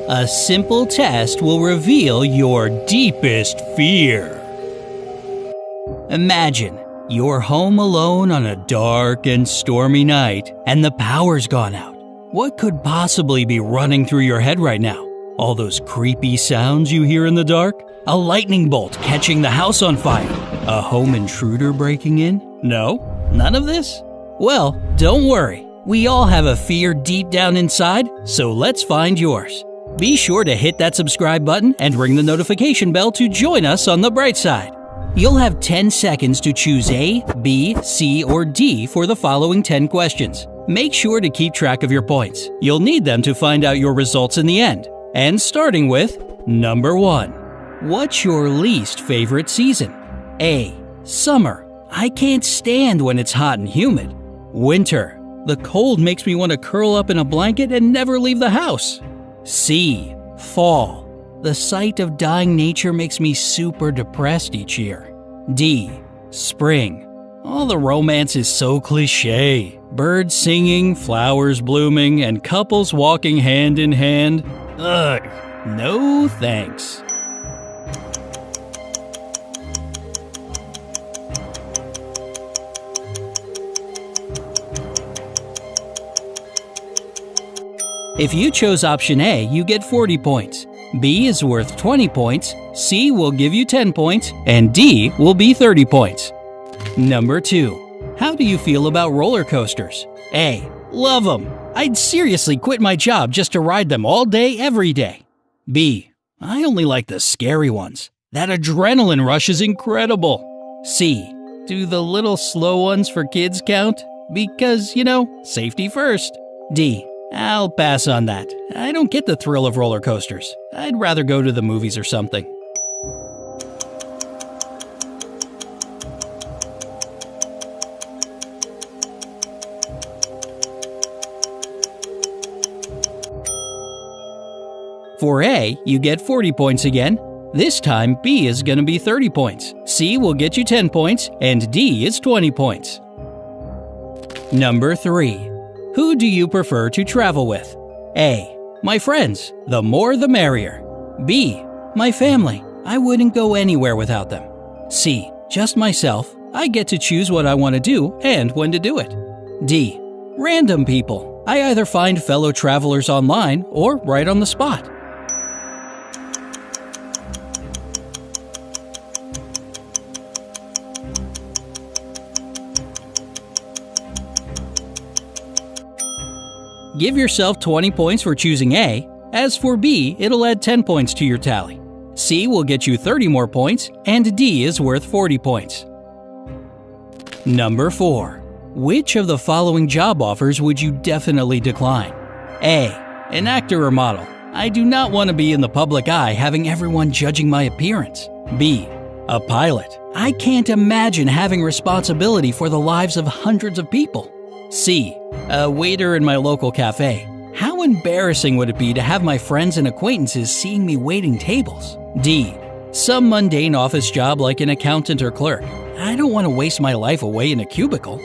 A simple test will reveal your deepest fear. Imagine you're home alone on a dark and stormy night and the power's gone out. What could possibly be running through your head right now? All those creepy sounds you hear in the dark? A lightning bolt catching the house on fire? A home intruder breaking in? No? None of this? Well, don't worry. We all have a fear deep down inside, so let's find yours. Be sure to hit that subscribe button and ring the notification bell to join us on the bright side. You'll have 10 seconds to choose A, B, C, or D for the following 10 questions. Make sure to keep track of your points. You'll need them to find out your results in the end. And starting with number 1. What's your least favorite season? A. Summer. I can't stand when it's hot and humid. Winter. The cold makes me want to curl up in a blanket and never leave the house. C. Fall. The sight of dying nature makes me super depressed each year. D. Spring. All the romance is so cliché. Birds singing, flowers blooming, and couples walking hand in hand. Ugh, no thanks. If you chose option A, you get 40 points. B is worth 20 points, C will give you 10 points, and D will be 30 points. Number 2. How do you feel about roller coasters? A. Love them. I'd seriously quit my job just to ride them all day, every day. B. I only like the scary ones. That adrenaline rush is incredible. C. Do the little slow ones for kids count? Because, safety first. D. I'll pass on that. I don't get the thrill of roller coasters. I'd rather go to the movies or something. For A, you get 40 points again. This time, B is going to be 30 points. C will get you 10 points, and D is 20 points. Number 3. Who do you prefer to travel with? A. My friends. The more the merrier. B. My family. I wouldn't go anywhere without them. C. Just myself. I get to choose what I want to do and when to do it. D. Random people. I either find fellow travelers online or right on the spot. Give yourself 20 points for choosing A. As for B, it'll add 10 points to your tally. C will get you 30 more points, and D is worth 40 points. Number 4. Which of the following job offers would you definitely decline? A. An actor or model. I do not want to be in the public eye having everyone judging my appearance. B. A pilot. I can't imagine having responsibility for the lives of hundreds of people. C. A waiter in my local cafe. How embarrassing would it be to have my friends and acquaintances seeing me waiting tables? D. Some mundane office job like an accountant or clerk. I don't want to waste my life away in a cubicle.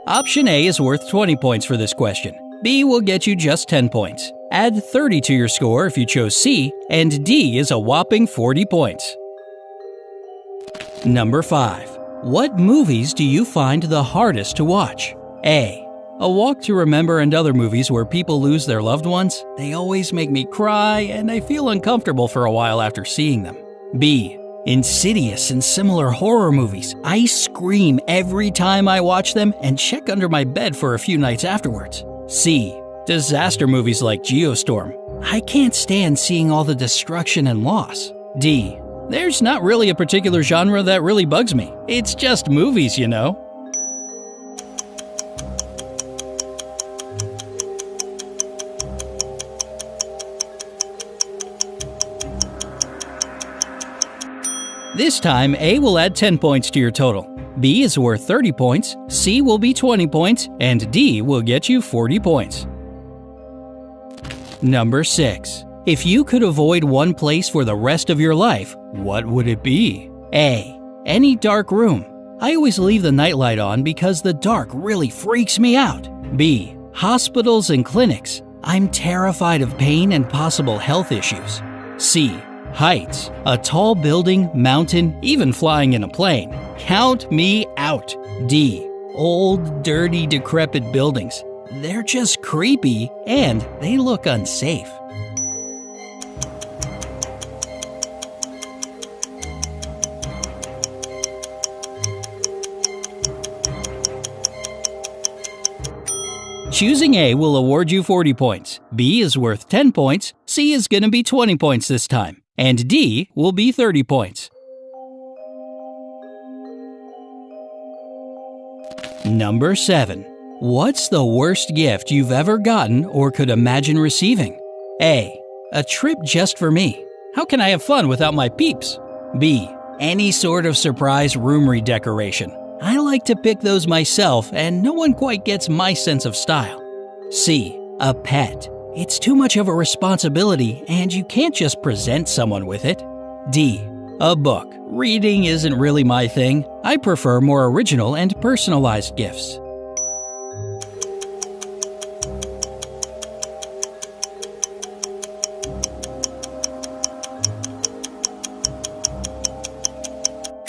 Option A is worth 20 points for this question. B will get you just 10 points. Add 30 to your score if you chose C, and D is a whopping 40 points. Number 5. What movies do you find the hardest to watch? A. A Walk to Remember and other movies where people lose their loved ones. They always make me cry, and I feel uncomfortable for a while after seeing them. B. Insidious and similar horror movies. I scream every time I watch them and check under my bed for a few nights afterwards. C. Disaster movies like Geostorm. I can't stand seeing all the destruction and loss. D. There's not really a particular genre that really bugs me. It's just movies, This time, A will add 10 points to your total. B is worth 30 points, C will be 20 points, and D will get you 40 points. Number 6. If you could avoid one place for the rest of your life, what would it be? A. Any dark room. I always leave the nightlight on because the dark really freaks me out. B. Hospitals and clinics. I'm terrified of pain and possible health issues. C. Heights. A tall building, mountain, even flying in a plane. Count me out. D. Old, dirty, decrepit buildings. They're just creepy and they look unsafe. Choosing A will award you 40 points, B is worth 10 points, C is gonna be 20 points this time, and D will be 30 points. Number 7. What's the worst gift you've ever gotten or could imagine receiving? A. A trip just for me. How can I have fun without my peeps? B. Any sort of surprise room redecoration. I like to pick those myself and no one quite gets my sense of style. C. A pet. It's too much of a responsibility and you can't just present someone with it. D. A book. Reading isn't really my thing. I prefer more original and personalized gifts.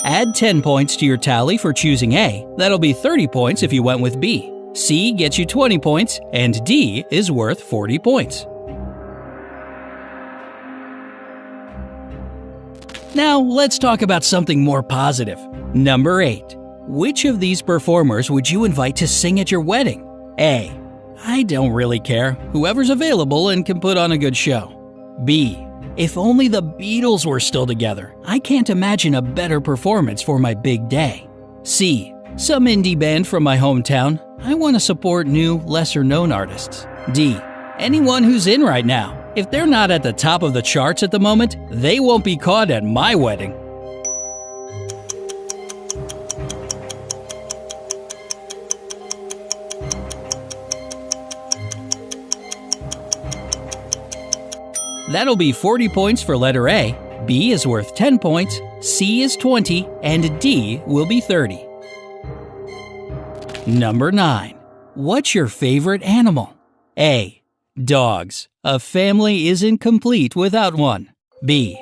Add 10 points to your tally for choosing A. That'll be 30 points if you went with B. C gets you 20 points, and D is worth 40 points. Now, let's talk about something more positive. Number 8. Which of these performers would you invite to sing at your wedding? A. I don't really care. Whoever's available and can put on a good show. B. If only the Beatles were still together. I can't imagine a better performance for my big day. C. Some indie band from my hometown. I want to support new, lesser-known artists. D. Anyone who's in right now. If they're not at the top of the charts at the moment, they won't be caught at my wedding. That'll be 40 points for letter A, B is worth 10 points, C is 20, and D will be 30. Number 9. What's your favorite animal? A. Dogs. A family isn't complete without one. B.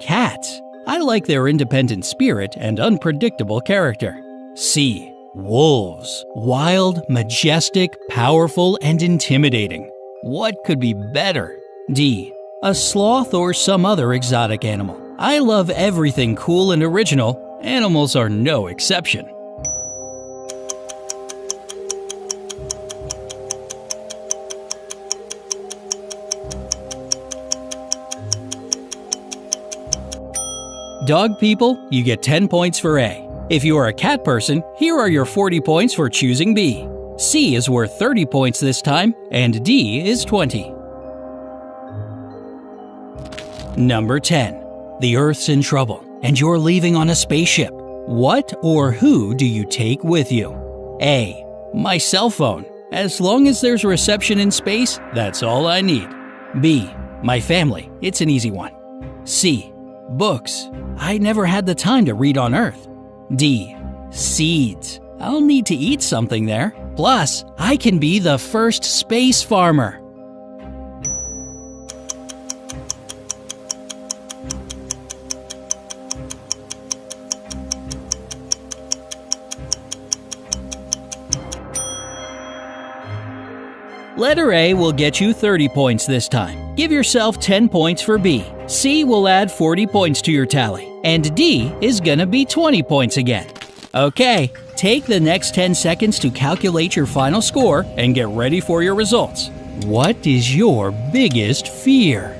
Cats. I like their independent spirit and unpredictable character. C. Wolves. Wild, majestic, powerful, and intimidating. What could be better? D. A sloth or some other exotic animal. I love everything cool and original. Animals are no exception. Dog people, you get 10 points for A. If you are a cat person, here are your 40 points for choosing B. C is worth 30 points this time, and D is 20. Number 10. The Earth's in trouble, and you're leaving on a spaceship. What or who do you take with you? A. My cell phone. As long as there's reception in space, that's all I need. B. My family. It's an easy one. C. Books. I never had the time to read on Earth. D. Seeds. I'll need to eat something there. Plus, I can be the first space farmer. Letter A will get you 30 points this time. Give yourself 10 points for B. C will add 40 points to your tally. And D is gonna be 20 points again. Okay, take the next 10 seconds to calculate your final score and get ready for your results. What is your biggest fear?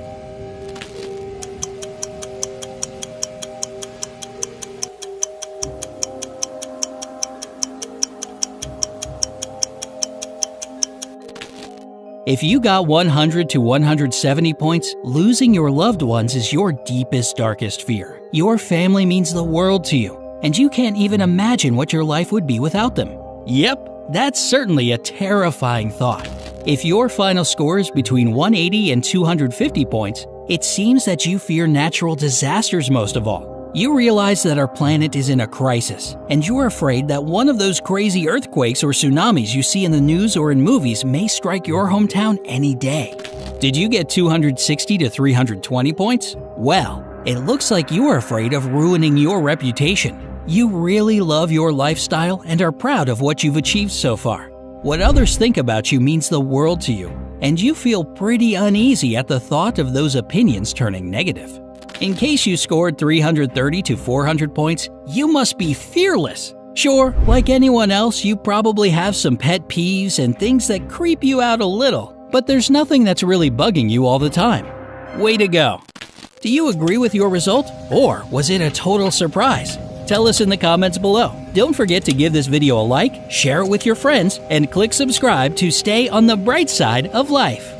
If you got 100 to 170 points, losing your loved ones is your deepest, darkest fear. Your family means the world to you, and you can't even imagine what your life would be without them. Yep, that's certainly a terrifying thought. If your final score is between 180 and 250 points, it seems that you fear natural disasters most of all. You realize that our planet is in a crisis, and you're afraid that one of those crazy earthquakes or tsunamis you see in the news or in movies may strike your hometown any day. Did you get 260 to 320 points? Well, it looks like you are afraid of ruining your reputation. You really love your lifestyle and are proud of what you've achieved so far. What others think about you means the world to you, and you feel pretty uneasy at the thought of those opinions turning negative. In case you scored 330 to 400 points, you must be fearless. Sure, like anyone else, you probably have some pet peeves and things that creep you out a little, but there's nothing that's really bugging you all the time. Way to go! Do you agree with your result, or was it a total surprise? Tell us in the comments below. Don't forget to give this video a like, share it with your friends, and click subscribe to stay on the bright side of life.